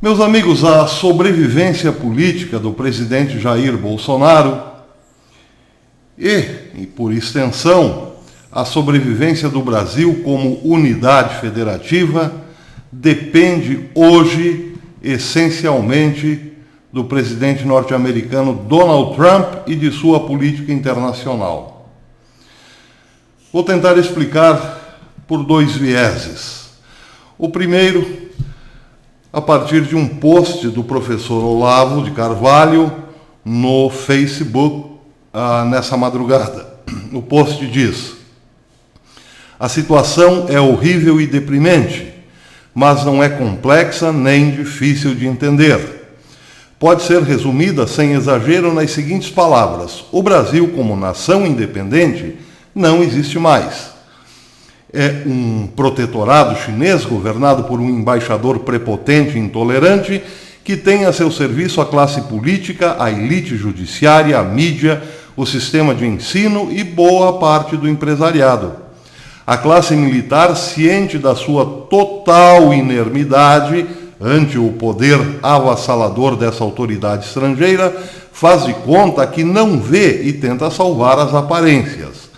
Meus amigos, a sobrevivência política do presidente Jair Bolsonaro e, por extensão, a sobrevivência do Brasil como unidade federativa depende hoje, essencialmente, do presidente norte-americano Donald Trump e de sua política internacional. Vou tentar explicar por dois vieses. O primeiro, a partir de um post do professor Olavo de Carvalho no Facebook nessa madrugada. O post diz: a situação é horrível e deprimente, mas não é complexa nem difícil de entender. Pode ser resumida sem exagero nas seguintes palavras: o Brasil, como nação independente, não existe mais. É um protetorado chinês governado por um embaixador prepotente e intolerante que tem a seu serviço a classe política, a elite judiciária, a mídia, o sistema de ensino e boa parte do empresariado. A classe militar, ciente da sua total inermidade ante o poder avassalador dessa autoridade estrangeira, faz de conta que não vê e tenta salvar as aparências.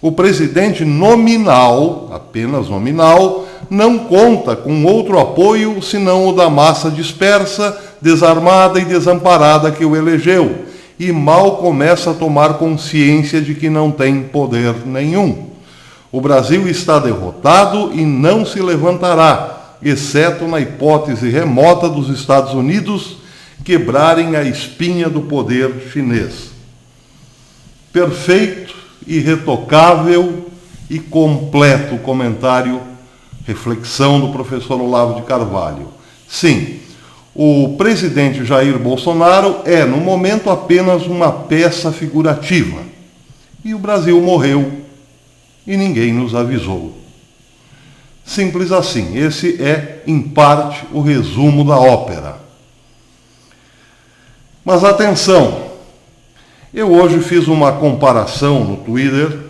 O presidente nominal, apenas nominal, não conta com outro apoio senão o da massa dispersa, desarmada e desamparada que o elegeu, e mal começa a tomar consciência de que não tem poder nenhum. O Brasil está derrotado e não se levantará, exceto na hipótese remota dos Estados Unidos quebrarem a espinha do poder chinês. Perfeito, irretocável e completo comentário, reflexão do professor Olavo de Carvalho. Sim, o presidente Jair Bolsonaro é, no momento, apenas uma peça figurativa. E o Brasil morreu e ninguém nos avisou. Simples assim. Esse é, em parte, o resumo da ópera. Mas atenção! Eu hoje fiz uma comparação no Twitter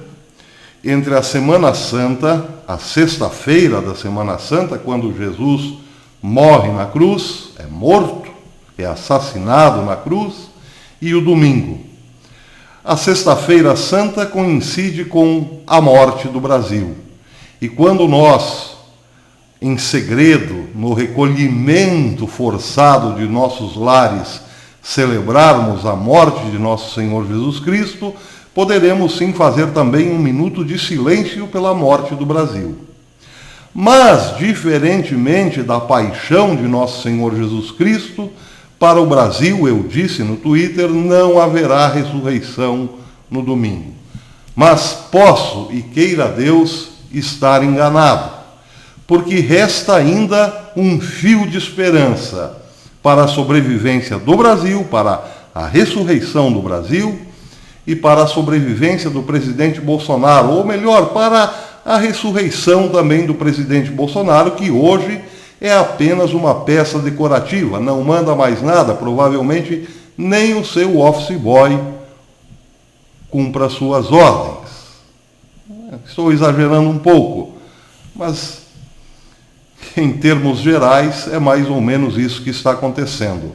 entre a Semana Santa, a sexta-feira da Semana Santa, quando Jesus morre na cruz, é morto, é assassinado na cruz, e o domingo. A Sexta-feira Santa coincide com a morte do Brasil. E quando nós, em segredo, no recolhimento forçado de nossos lares, celebrarmos a morte de nosso Senhor Jesus Cristo, poderemos sim fazer também um minuto de silêncio pela morte do Brasil. Mas, diferentemente da paixão de nosso Senhor Jesus Cristo, para o Brasil, eu disse no Twitter, não haverá ressurreição no domingo. Mas posso, e queira Deus, estar enganado, porque resta ainda um fio de esperança para a sobrevivência do Brasil, para a ressurreição do Brasil e para a sobrevivência do presidente Bolsonaro, ou melhor, para a ressurreição também do presidente Bolsonaro, que hoje é apenas uma peça decorativa, não manda mais nada, provavelmente nem o seu office boy cumpra suas ordens. Estou exagerando um pouco, mas em termos gerais, é mais ou menos isso que está acontecendo.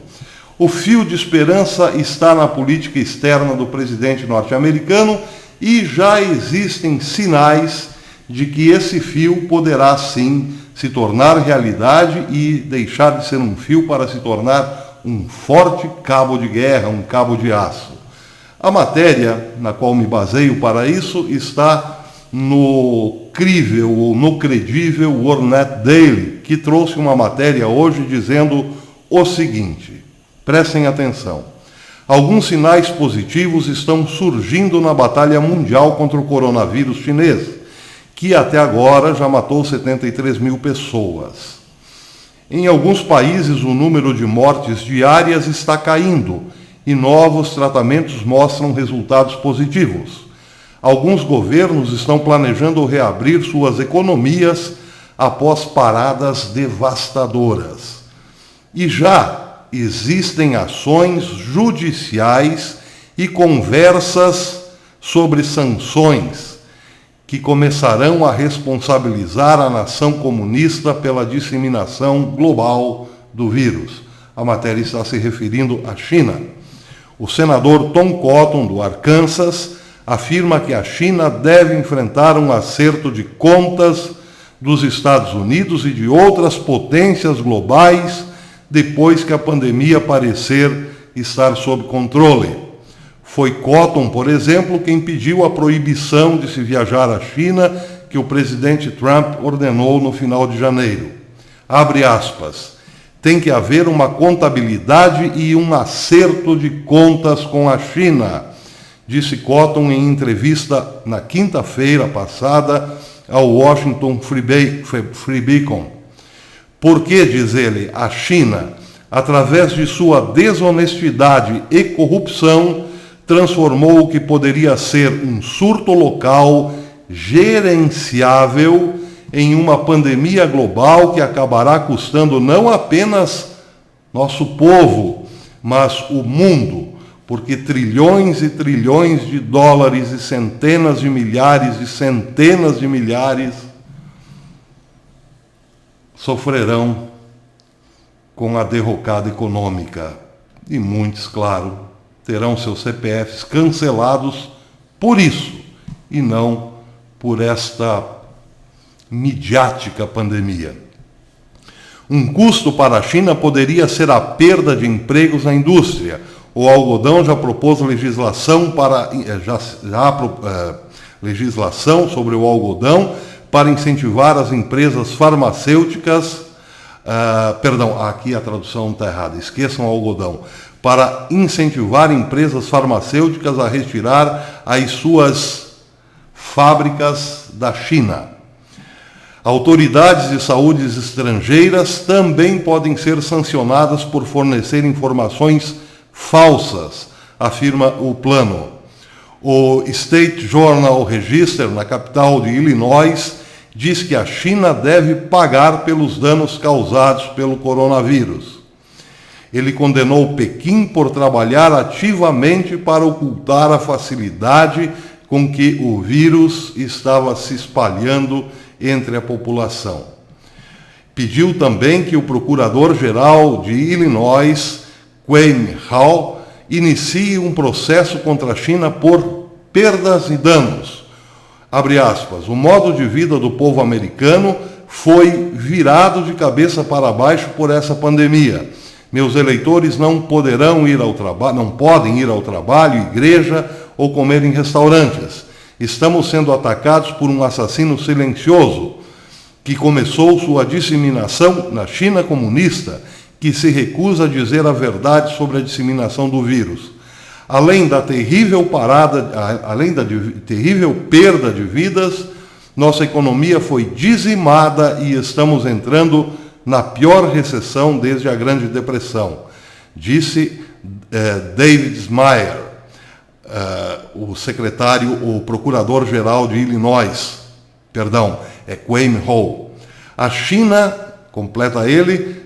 O fio de esperança está na política externa do presidente norte-americano e já existem sinais de que esse fio poderá sim se tornar realidade e deixar de ser um fio para se tornar um forte cabo de guerra, um cabo de aço. A matéria na qual me baseio para isso está no crível ou no credível World Net Daily, que trouxe uma matéria hoje dizendo o seguinte: prestem atenção. Alguns sinais positivos estão surgindo na batalha mundial contra o coronavírus chinês, que até agora já matou 73 mil pessoas. Em alguns países, o número de mortes diárias está caindo e novos tratamentos mostram resultados positivos. Alguns governos estão planejando reabrir suas economias após paradas devastadoras. E já existem ações judiciais e conversas sobre sanções que começarão a responsabilizar a nação comunista pela disseminação global do vírus. A matéria está se referindo à China. O senador Tom Cotton, do Arkansas, afirma que a China deve enfrentar um acerto de contas dos Estados Unidos e de outras potências globais depois que a pandemia parecer estar sob controle. Foi Cotton, por exemplo, quem pediu a proibição de se viajar à China que o presidente Trump ordenou no final de janeiro. Abre aspas. Tem que haver uma contabilidade e um acerto de contas com a China, disse Cotton em entrevista na quinta-feira passada ao Washington Free Beacon. Porque, diz ele, a China, através de sua desonestidade e corrupção, transformou o que poderia ser um surto local gerenciável em uma pandemia global que acabará custando não apenas nosso povo, mas o mundo, porque trilhões e trilhões de dólares e centenas de milhares e centenas de milhares sofrerão com a derrocada econômica. E muitos, claro, terão seus CPFs cancelados por isso, e não por esta midiática pandemia. Um custo para a China poderia ser a perda de empregos na indústria. O algodão já propôs legislação legislação sobre o algodão para incentivar as empresas farmacêuticas, aqui a tradução está errada, esqueçam o algodão, para incentivar empresas farmacêuticas a retirar as suas fábricas da China. Autoridades de saúde estrangeiras também podem ser sancionadas por fornecer informações falsas, afirma o plano. O State Journal Register, na capital de Illinois, diz que a China deve pagar pelos danos causados pelo coronavírus. Ele condenou Pequim por trabalhar ativamente para ocultar a facilidade com que o vírus estava se espalhando entre a população. Pediu também que o procurador-geral de Illinois, Kwame Hall, inicie um processo contra a China por perdas e danos. Abre aspas, o modo de vida do povo americano foi virado de cabeça para baixo por essa pandemia. Meus eleitores não podem ir ao trabalho, igreja ou comer em restaurantes. Estamos sendo atacados por um assassino silencioso que começou sua disseminação na China comunista, que se recusa a dizer a verdade sobre a disseminação do vírus. Além da terrível perda de vidas, nossa economia foi dizimada e estamos entrando na pior recessão desde a Grande Depressão, disse David Smeyer, o procurador-geral de Illinois, Kwame Hall. A China, completa ele,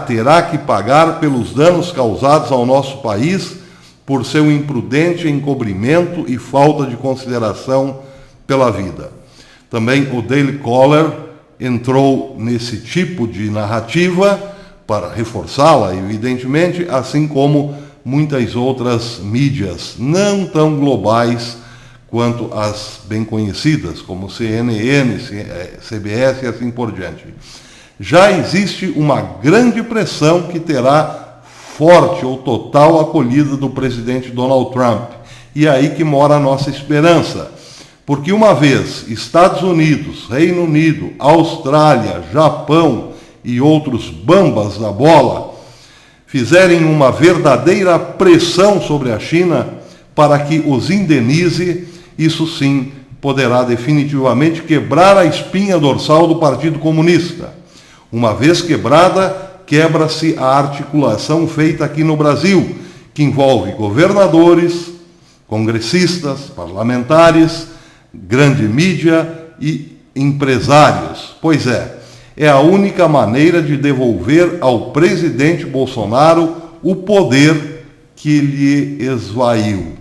terá que pagar pelos danos causados ao nosso país por seu imprudente encobrimento e falta de consideração pela vida. Também o Daily Caller entrou nesse tipo de narrativa para reforçá-la, evidentemente, assim como muitas outras mídias não tão globais quanto as bem conhecidas, como CNN, CBS e assim por diante. Já existe uma grande pressão que terá forte ou total acolhida do presidente Donald Trump. E é aí que mora a nossa esperança. Porque uma vez Estados Unidos, Reino Unido, Austrália, Japão e outros bambas da bola fizerem uma verdadeira pressão sobre a China para que os indenize, isso sim poderá definitivamente quebrar a espinha dorsal do Partido Comunista. Uma vez quebrada, quebra-se a articulação feita aqui no Brasil, que envolve governadores, congressistas, parlamentares, grande mídia e empresários. Pois é a única maneira de devolver ao presidente Bolsonaro o poder que lhe esvaiu.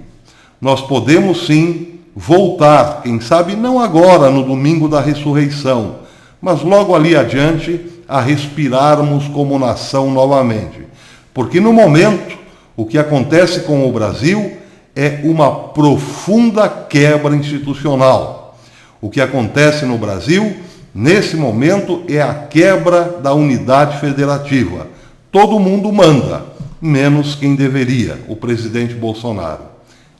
Nós podemos sim voltar, quem sabe não agora, no domingo da ressurreição, mas logo ali adiante, a respirarmos como nação novamente. Porque no momento, o que acontece com o Brasil é uma profunda quebra institucional. O que acontece no Brasil, nesse momento, é a quebra da unidade federativa. Todo mundo manda, menos quem deveria, o presidente Bolsonaro.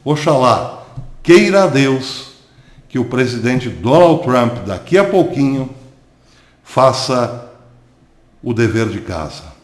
Oxalá, queira a Deus que o presidente Donald Trump, daqui a pouquinho, faça o dever de casa.